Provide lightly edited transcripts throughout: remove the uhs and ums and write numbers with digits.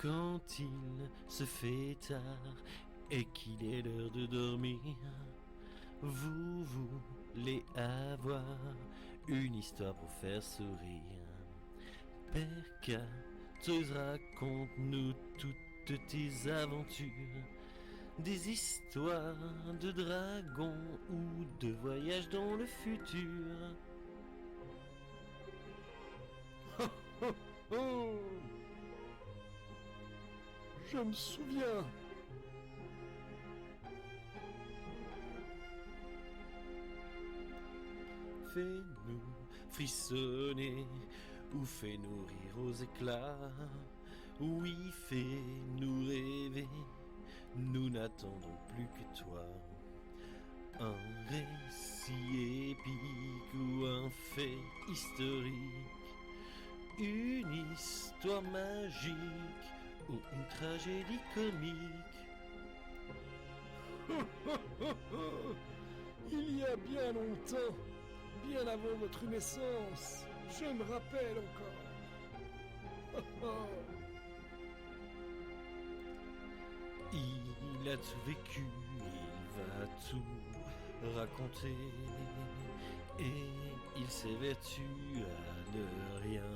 Quand il se fait tard et qu'il est l'heure de dormir, vous voulez avoir une histoire pour faire sourire. Père Catoz, raconte-nous toutes tes aventures, des histoires de dragons ou de voyages dans le futur. Oh, je me souviens. Fais-nous frissonner ou fais-nous rire aux éclats. Oui, fais-nous rêver, nous n'attendons plus que toi. Un récit épique ou un fait historique, une histoire magique ou une tragédie comique. Il y a bien longtemps, bien avant votre naissance, je me rappelle encore. Il a tout vécu, il va tout raconter, et il s'évertue à ne rien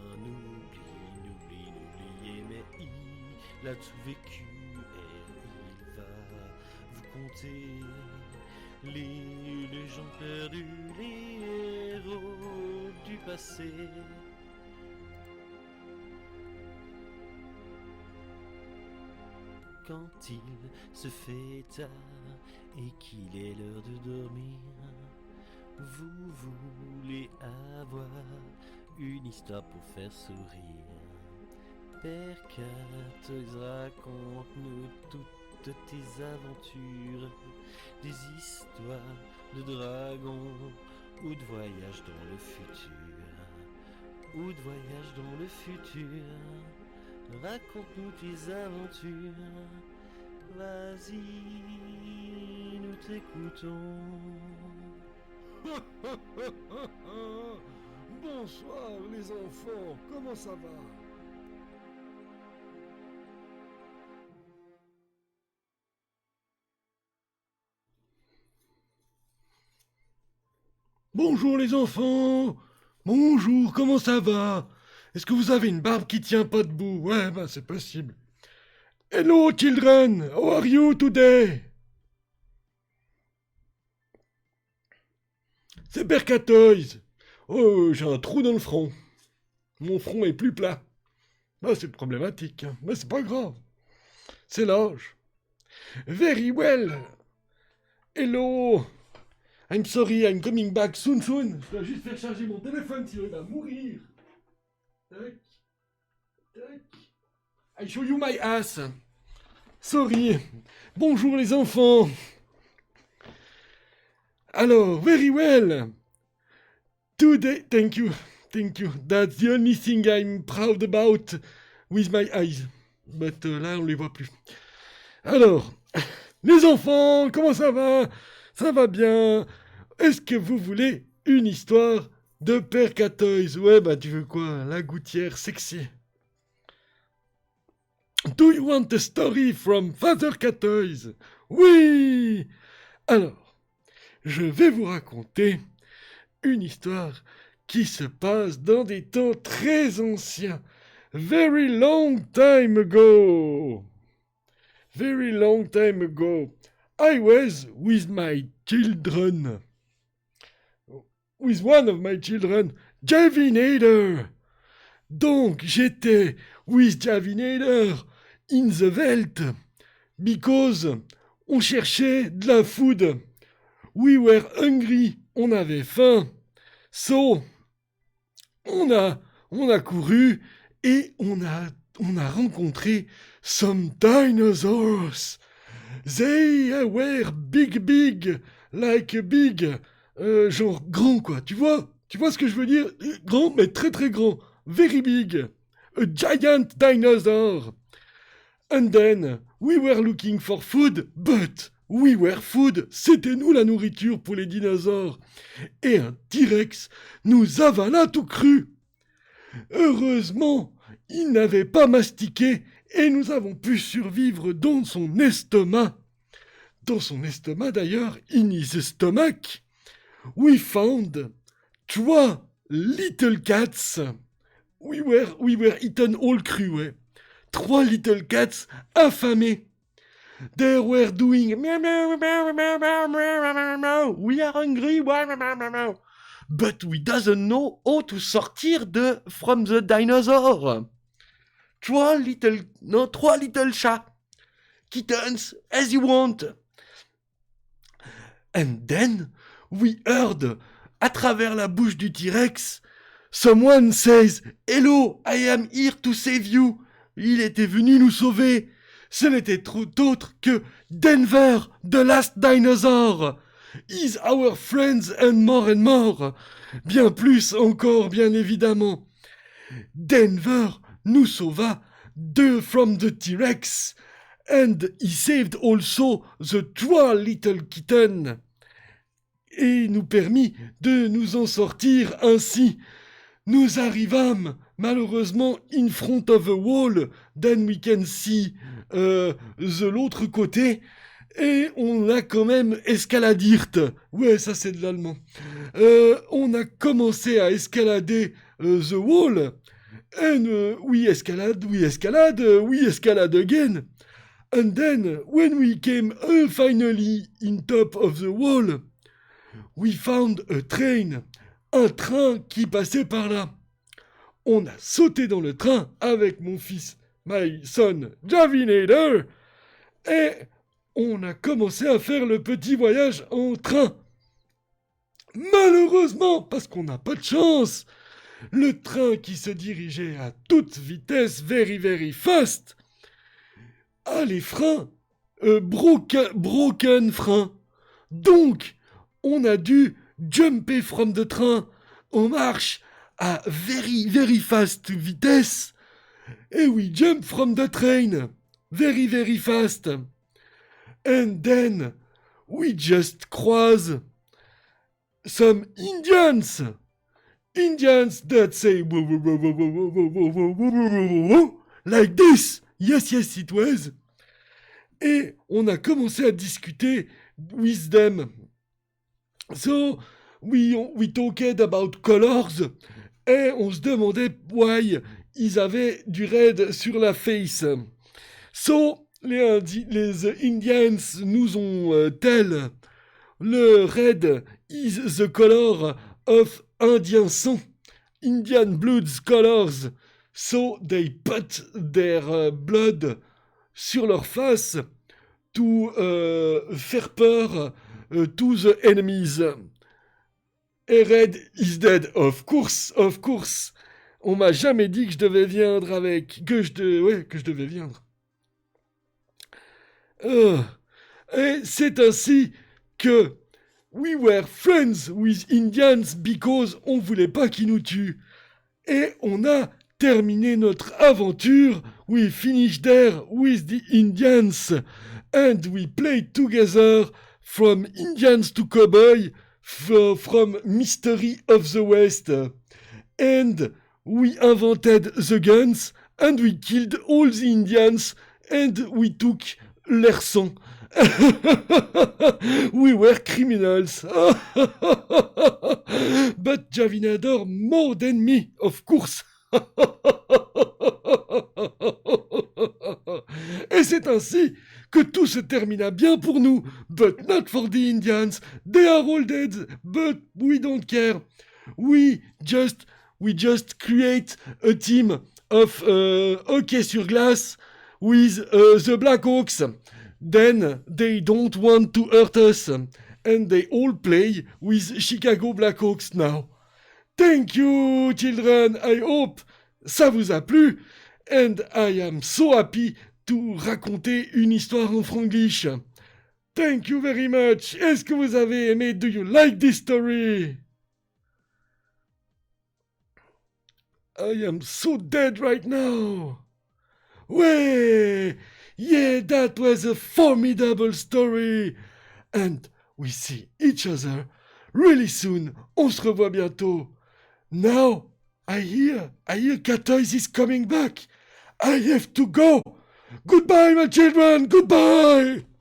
oublier, mais il a tout vécu et il va vous conter les légendes perdues, les héros du passé. Quand il se fait tard et qu'il est l'heure de dormir, vous voulez avoir une histoire pour faire sourire. Père Catoz, raconte-nous toutes tes aventures, des histoires de dragons ou de voyages dans le futur. Ou de voyages dans le futur. Raconte-nous tes aventures. Vas-y, nous t'écoutons. Bonsoir les enfants, comment ça va? Bonjour les enfants. Bonjour, comment ça va? Est-ce que vous avez une barbe qui tient pas debout? Ouais, ben c'est possible. Hello children, how are you today? C'est Père Catoz. Oh, j'ai un trou dans le front. Mon front est plus plat. Ah, c'est problématique, hein. Mais c'est pas grave. C'est l'âge. Very well. Hello. I'm sorry, I'm coming back soon. Je dois juste faire charger mon téléphone sinon il va mourir. Tac. Tac. I show you my ass. Sorry. Bonjour les enfants. Alors, very well. Today, thank you. That's the only thing I'm proud about with my eyes. But là, on les voit plus. Alors, les enfants, comment ça va? Ça va bien. Est-ce que vous voulez une histoire de Père Catoz? Ouais, bah tu veux quoi? La gouttière sexy. Do you want a story from Father Catoz? Oui. Alors, je vais vous raconter une histoire qui se passe dans des temps très anciens. Very long time ago. Very long time ago. I was with my children. With one of my children, Javinator. Donc, j'étais with Javinator in the Welt because on cherchait de la food. We were hungry. On avait faim. So, on a couru et on a rencontré some dinosaurs. They were big, like big, genre grand quoi, tu vois ce que je veux dire? Grand mais très très grand, very big, a giant dinosaur. And then, we were looking for food, but we were food, c'était nous la nourriture pour les dinosaures. Et un T-Rex nous avala tout cru. Heureusement, il n'avait pas mastiqué et nous avons pu survivre dans son estomac. Dans son estomac d'ailleurs, in his stomach, we found 3 little cats. We were eaten all cru, ouais. 3 little cats affamés. They were doing meow, meow, meow, meow, meow, meow, meow. We are hungry, but we doesn't know how to sortir from the dinosaur. 3 little chats, kittens, as you want. And then we heard, à travers la bouche du T-Rex, someone says, "Hello, I am here to save you." Il était venu nous sauver. Ce n'était autre que Denver, the last dinosaur. Is our friends and more. Bien plus encore, bien évidemment. Denver nous sauva from the T-Rex. And he saved also the 3 little kittens. Et nous permit de nous en sortir ainsi. Nous arrivâmes, malheureusement, in front of a wall, then we can see l'autre côté, et on a quand même escaladirt. Ouais, ça c'est de l'allemand. On a commencé à escalader the wall, and we escalade again. And then, when we came finally in top of the wall, we found a train. Un train qui passait par là. On a sauté dans le train avec mon fils, my son Javinator, et on a commencé à faire le petit voyage en train. Malheureusement, parce qu'on n'a pas de chance, le train qui se dirigeait à toute vitesse, very very fast, a les freins, broken freins. Donc, on a dû jumper from the train en marche à very, very fast vitesse. Et we jump from the train very, very fast. And then we just cross some Indians. Indians that say like this. Yes, it was. Et on a commencé à discuter with them. So, we talked about colors, et on se demandait why ils avaient du red sur la face. So, les Indians nous ont tell, le red is the color of Indian sang, Indian blood's colors. So, they put their blood sur leur face to faire peur to the enemies. Et Red is dead, of course. On m'a jamais dit que je devais viendre que je devais viendre. Et c'est ainsi que we were friends with Indians because on voulait pas qu'ils nous tuent. Et on a terminé notre aventure. We finished there with the Indians. And we played together from Indians to Cowboy, from Mystery of the West. And we invented the guns, and we killed all the Indians, and we took their song. We were criminals. But Javinador more than me, of course. Et c'est ainsi que tout se termina bien pour nous. But not for the Indians. They are all dead, but we don't care. We just create a team of hockey sur glace with the Blackhawks. Then they don't want to hurt us, and they all play with Chicago Blackhawks now. Thank you, children. I hope ça vous a plu, and I am so happy to raconter une histoire en franglish. Thank you very much. Est-ce que vous avez aimé? Do you like this story? I am so dead right now. Ouais. Yeah, that was a formidable story. And we see each other really soon. On se revoit bientôt. Now, I hear Cat Toys is coming back. I have to go. Goodbye, my children, goodbye!